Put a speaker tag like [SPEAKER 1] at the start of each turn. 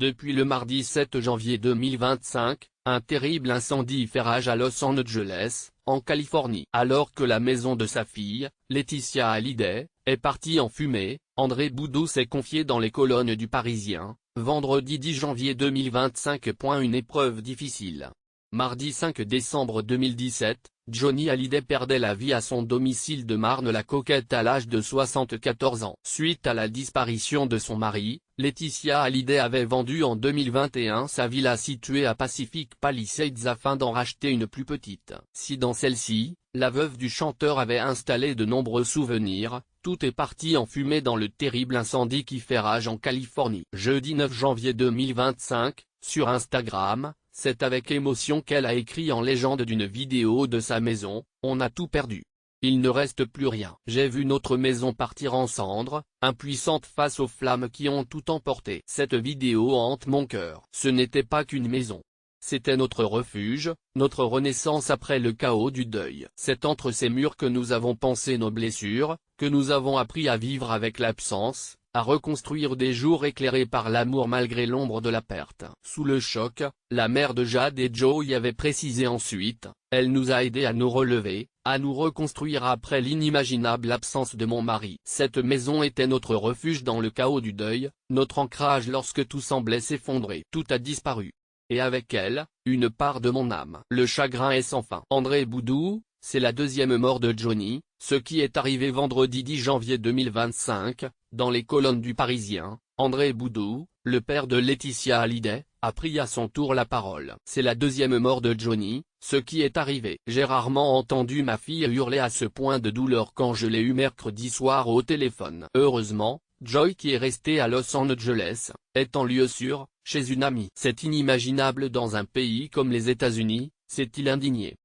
[SPEAKER 1] Depuis le mardi 7 janvier 2025, un terrible incendie fait rage à Los Angeles, en Californie. Alors que la maison de sa fille, Laetitia Hallyday, est partie en fumée, André Boudou s'est confié dans les colonnes du Parisien, vendredi 10 janvier 2025. Une épreuve difficile. Mardi 5 décembre 2017, Johnny Hallyday perdait la vie à son domicile de Marne-la-Coquette à l'âge de 74 ans. Suite à la disparition de son mari, Laetitia Hallyday avait vendu en 2021 sa villa située à Pacific Palisades afin d'en racheter une plus petite. Si dans celle-ci, la veuve du chanteur avait installé de nombreux souvenirs, tout est parti en fumée dans le terrible incendie qui fait rage en Californie. Jeudi 9 janvier 2025, sur Instagram, c'est avec émotion qu'elle a écrit en légende d'une vidéo de sa maison: « On a tout perdu. Il ne reste plus rien. J'ai vu notre maison partir en cendres, impuissante face aux flammes qui ont tout emporté. Cette vidéo hante mon cœur. Ce n'était pas qu'une maison. C'était notre refuge, notre renaissance après le chaos du deuil. C'est entre ces murs que nous avons pansé nos blessures, que nous avons appris à vivre avec l'absence, à reconstruire des jours éclairés par l'amour malgré l'ombre de la perte. » Sous le choc, la mère de Jade et Joe y avait précisé ensuite: « Elle nous a aidés à nous relever, à nous reconstruire après l'inimaginable absence de mon mari. Cette maison était notre refuge dans le chaos du deuil, notre ancrage lorsque tout semblait s'effondrer. Tout a disparu. Et avec elle, une part de mon âme. Le chagrin est sans fin. » André Boudou, c'est la deuxième mort de Johnny, ce qui est arrivé vendredi 10 janvier 2025, dans les colonnes du Parisien. André Boudou, le père de Laetitia Hallyday, a pris à son tour la parole. « C'est la deuxième mort de Johnny, ce qui est arrivé. J'ai rarement entendu ma fille hurler à ce point de douleur quand je l'ai eu mercredi soir au téléphone. Heureusement, Joy, qui est resté à Los Angeles, est en lieu sûr, chez une amie. C'est inimaginable dans un pays comme les États-Unis, s'est-il indigné.